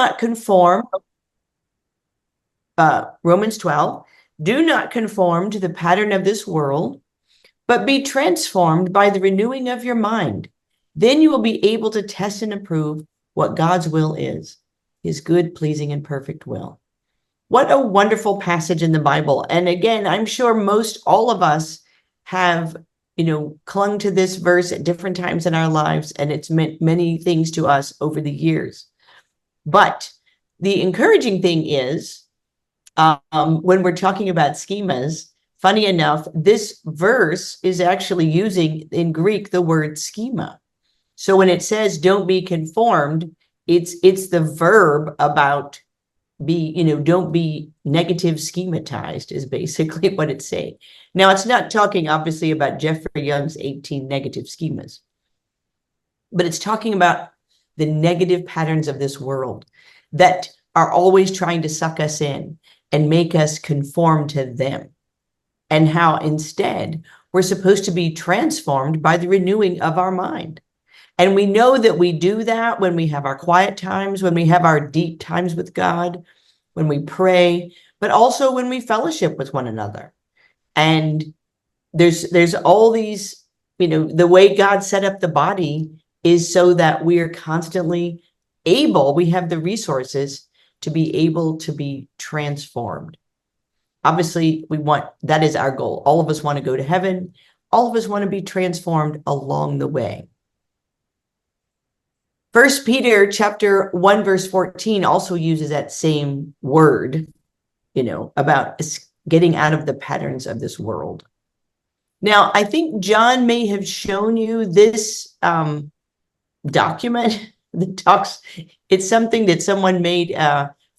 not conform, Romans 12, do not conform to the pattern of this world, but be transformed by the renewing of your mind. Then you will be able to test and approve what God's will is, his good, pleasing, and perfect will. What a wonderful passage in the Bible. And again, I'm sure most all of us have, clung to this verse at different times in our lives, and it's meant many things to us over the years. But the encouraging thing is, when we're talking about schemas, funny enough, this verse is actually using in Greek the word schema. So when it says don't be conformed, it's the verb about don't be negative schematized is basically what it's saying. Now, it's not talking obviously about Jeffrey Young's 18 negative schemas, but it's talking about the negative patterns of this world that are always trying to suck us in and make us conform to them, and how instead we're supposed to be transformed by the renewing of our mind. And we know that we do that when we have our quiet times, when we have our deep times with God, when we pray, but also when we fellowship with one another. And there's all these, the way God set up the body is so that we are constantly able, we have the resources to be able to be transformed. Obviously, that is our goal. All of us want to go to heaven. All of us want to be transformed along the way. 1 Peter chapter 1, verse 14 also uses that same word, about getting out of the patterns of this world. Now, I think John may have shown you this document that talks, it's something that someone made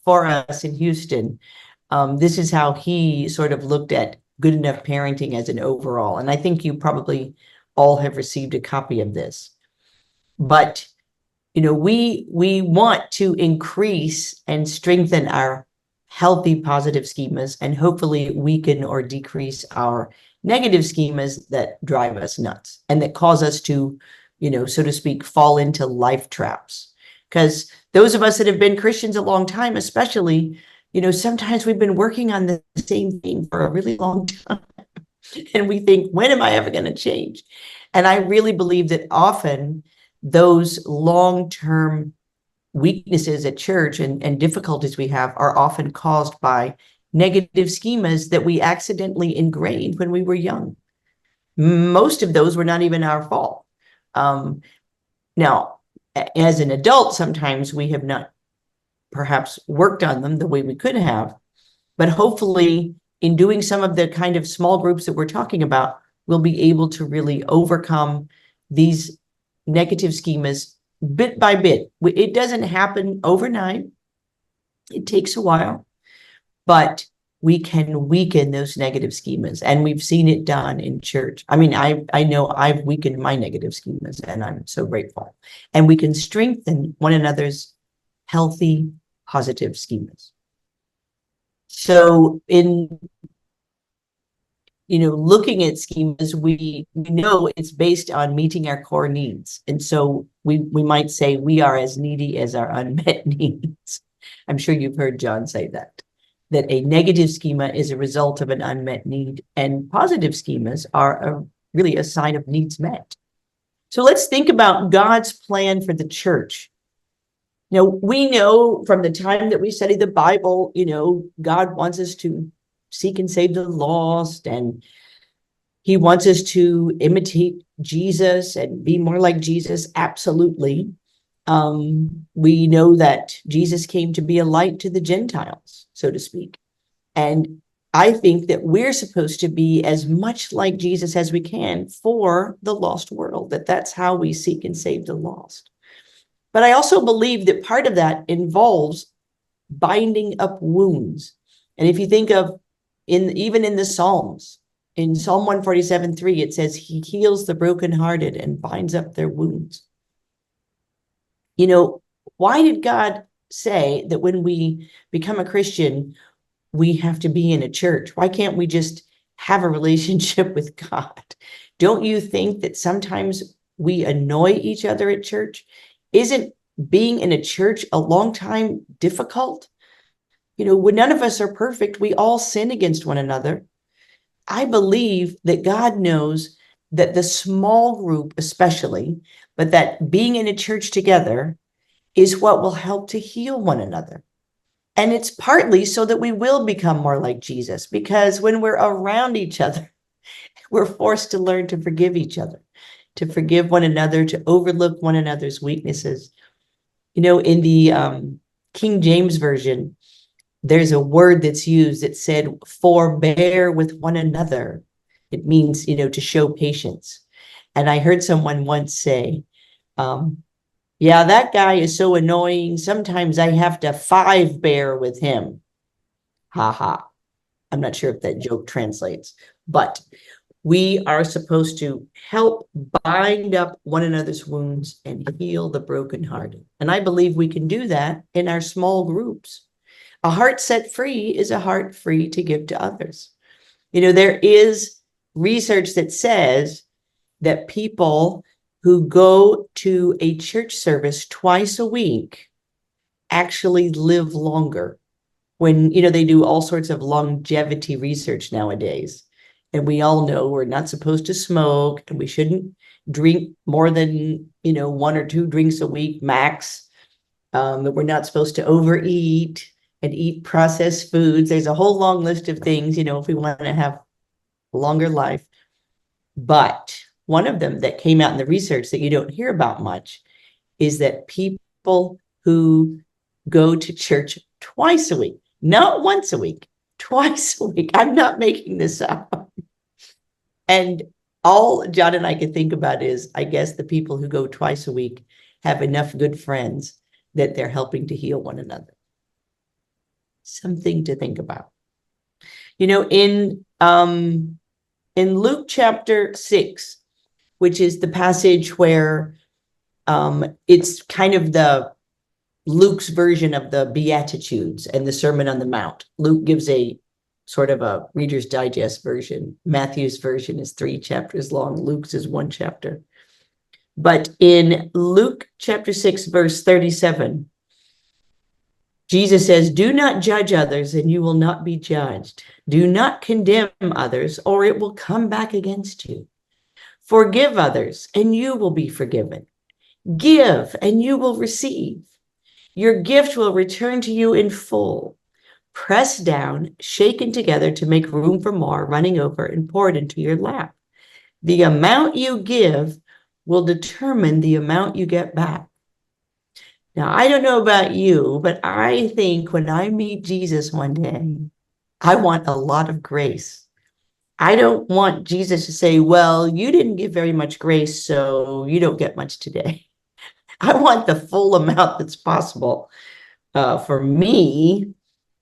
for us in Houston. This is how he sort of looked at good enough parenting as an overall. And I think you probably all have received a copy of this. But we want to increase and strengthen our healthy, positive schemas and hopefully weaken or decrease our negative schemas that drive us nuts and that cause us to, so to speak, fall into life traps. Because those of us that have been Christians a long time, especially, sometimes we've been working on the same thing for a really long time. And we think, when am I ever going to change? And I really believe that often those long-term weaknesses at church and difficulties we have are often caused by negative schemas that we accidentally ingrained when we were young. Most of those were not even our fault. Now, as an adult, sometimes we have not perhaps worked on them the way we could have, but hopefully in doing some of the kind of small groups that we're talking about, we'll be able to really overcome these negative schemas bit by bit. It doesn't happen overnight. It takes a while, but we can weaken those negative schemas. And we've seen it done in church. I mean, I know I've weakened my negative schemas and I'm so grateful. And we can strengthen one another's healthy, positive schemas. So in looking at schemas, we know it's based on meeting our core needs. And so we might say we are as needy as our unmet needs. I'm sure you've heard John say that a negative schema is a result of an unmet need, and positive schemas are really a sign of needs met. So let's think about God's plan for the church. We know from the time that we study the Bible, God wants us to seek and save the lost, and he wants us to imitate Jesus and be more like Jesus. Absolutely. We know that Jesus came to be a light to the Gentiles, so to speak. And I think that we're supposed to be as much like Jesus as we can for the lost world, that's how we seek and save the lost. But I also believe that part of that involves binding up wounds. And if you think of even in the Psalms, in Psalm 147:3, it says he heals the brokenhearted and binds up their wounds. Why did God say that when we become a Christian, we have to be in a church? Why can't we just have a relationship with God? Don't you think that sometimes we annoy each other at church? Isn't being in a church a long time difficult? When none of us are perfect, we all sin against one another. I believe that God knows that the small group, especially, but that being in a church together is what will help to heal one another. And it's partly so that we will become more like Jesus, because when we're around each other, we're forced to learn to forgive each other, to forgive one another, to overlook one another's weaknesses. In the King James Version, there's a word that's used that said, forbear with one another. It means, to show patience. And I heard someone once say, yeah, that guy is so annoying. Sometimes I have to 5-bear with him. Ha ha. I'm not sure if that joke translates, but we are supposed to help bind up one another's wounds and heal the brokenhearted. And I believe we can do that in our small groups. A heart set free is a heart free to give to others. There is research that says that people who go to a church service twice a week actually live longer. When, they do all sorts of longevity research nowadays. And we all know we're not supposed to smoke, and we shouldn't drink more than, 1 or 2 drinks a week max. That we're not supposed to overeat and eat processed foods. There's a whole long list of things, if we want to have a longer life. But one of them that came out in the research that you don't hear about much is that people who go to church twice a week, not once a week, twice a week. I'm not making this up. And all John and I can think about is, I guess, the people who go twice a week have enough good friends that they're helping to heal one another. Something to think about. In Luke chapter 6, which is the passage where it's kind of the Luke's version of the Beatitudes and the Sermon on the Mount. Luke gives a sort of a Reader's Digest version. Matthew's version is 3 chapters long. Luke's is 1 chapter. But in Luke chapter 6, verse 37, Jesus says, do not judge others and you will not be judged. Do not condemn others or it will come back against you. Forgive others and you will be forgiven. Give and you will receive. Your gift will return to you in full, pressed down, shaken together to make room for more, running over and poured into your lap. The amount you give will determine the amount you get back. Now, I don't know about you, but I think when I meet Jesus one day, I want a lot of grace. I don't want Jesus to say, well, you didn't give very much grace, so you don't get much today. I want the full amount that's possible for me.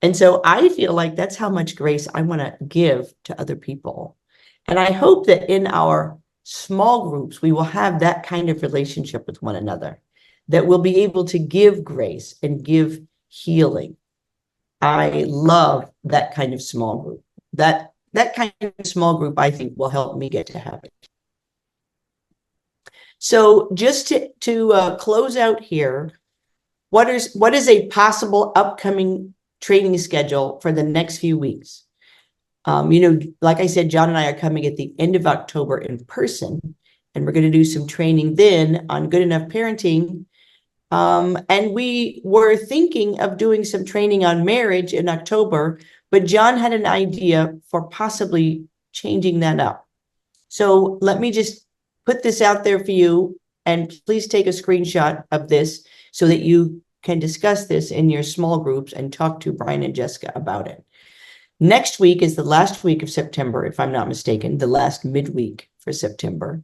And so I feel like that's how much grace I want to give to other people. And I hope that in our small groups, we will have that kind of relationship with one another, that we'll be able to give grace and give healing. I love that kind of small group. That kind of small group, I think, will help me get to heaven. So just to close out here, what is a possible upcoming training schedule for the next few weeks? Like I said, John and I are coming at the end of October in person, and we're going to do some training then on Good Enough Parenting. And we were thinking of doing some training on marriage in October, but John had an idea for possibly changing that up. So let me just put this out there for you, and please take a screenshot of this so that you can discuss this in your small groups and talk to Brian and Jessica about it. Next week is the last week of September, if I'm not mistaken, the last midweek for September.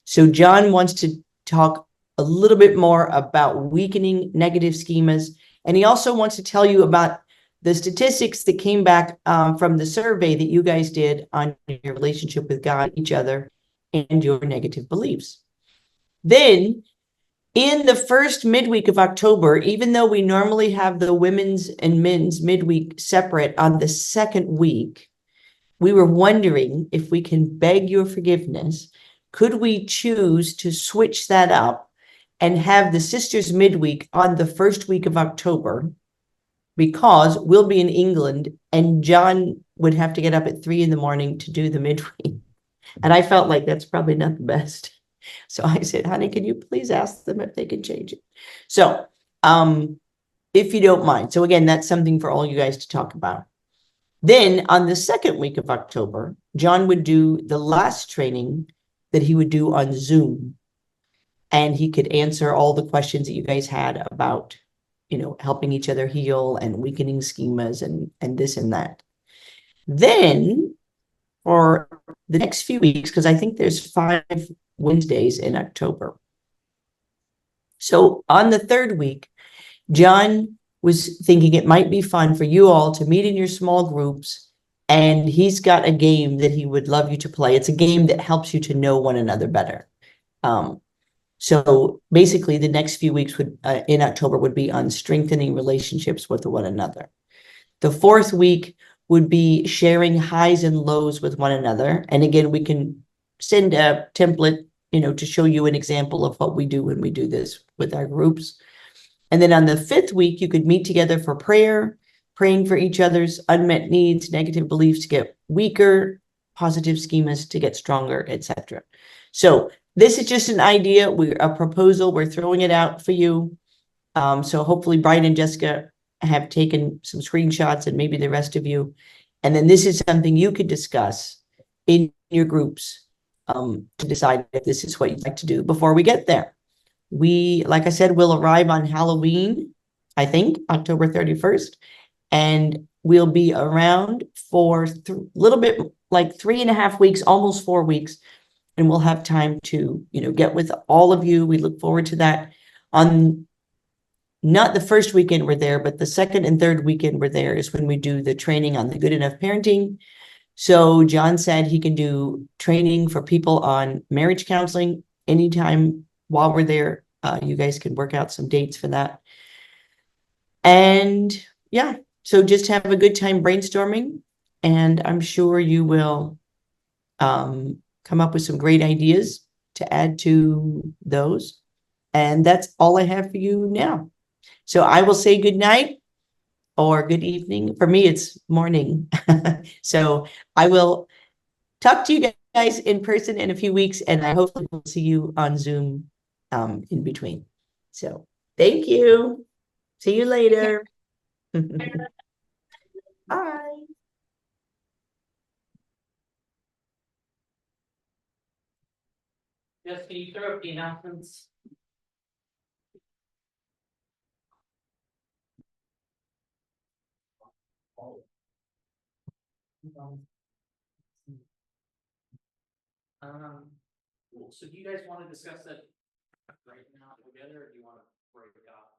So John wants to talk a little bit more about weakening negative schemas. And he also wants to tell you about the statistics that came back from the survey that you guys did on your relationship with God, each other, and your negative beliefs. Then in the first midweek of October, even though we normally have the women's and men's midweek separate on the second week, we were wondering if we can beg your forgiveness. Could we choose to switch that up and have the sisters midweek on the first week of October, because we'll be in England and John would have to get up at 3 in the morning to do the midweek. And I felt like that's probably not the best. So I said, honey, can you please ask them if they can change it? So, if you don't mind. So again, that's something for all you guys to talk about. Then on the second week of October, John would do the last training that he would do on Zoom. And he could answer all the questions that you guys had about, helping each other heal and weakening schemas and this and that. Then for the next few weeks, because I think there's 5 Wednesdays in October. So on the third week, John was thinking it might be fun for you all to meet in your small groups, and he's got a game that he would love you to play. It's a game that helps you to know one another better. So basically the next few weeks would in October would be on strengthening relationships with one another. The fourth week would be sharing highs and lows with one another. And again, we can send a template, to show you an example of what we do when we do this with our groups. And then on the fifth week, you could meet together for prayer, praying for each other's unmet needs, negative beliefs to get weaker, positive schemas to get stronger, etc. So this is just an idea, a proposal, we're throwing it out for you. So hopefully Brian and Jessica have taken some screenshots, and maybe the rest of you. And then this is something you could discuss in your groups to decide if this is what you'd like to do before we get there. We, like I said, will arrive on Halloween, I think, October 31st. And we'll be around for a little bit like 3.5 weeks, almost 4 weeks. And we'll have time to, get with all of you. We look forward to that. On not the first weekend we're there, but the second and third weekend we're there is when we do the training on the Good Enough Parenting. So John said he can do training for people on marriage counseling anytime while we're there. You guys can work out some dates for that. And yeah, so just have a good time brainstorming, and I'm sure you will come up with some great ideas to add to those. And that's all I have for you now. So I will say good night or good evening. For me, it's morning. So I will talk to you guys in person in a few weeks, and I hopefully will see you on Zoom in between. So thank you. See you later. Bye. Just can you throw up the announcements? Cool. So do you guys want to discuss that right now together, or do you want to break it up?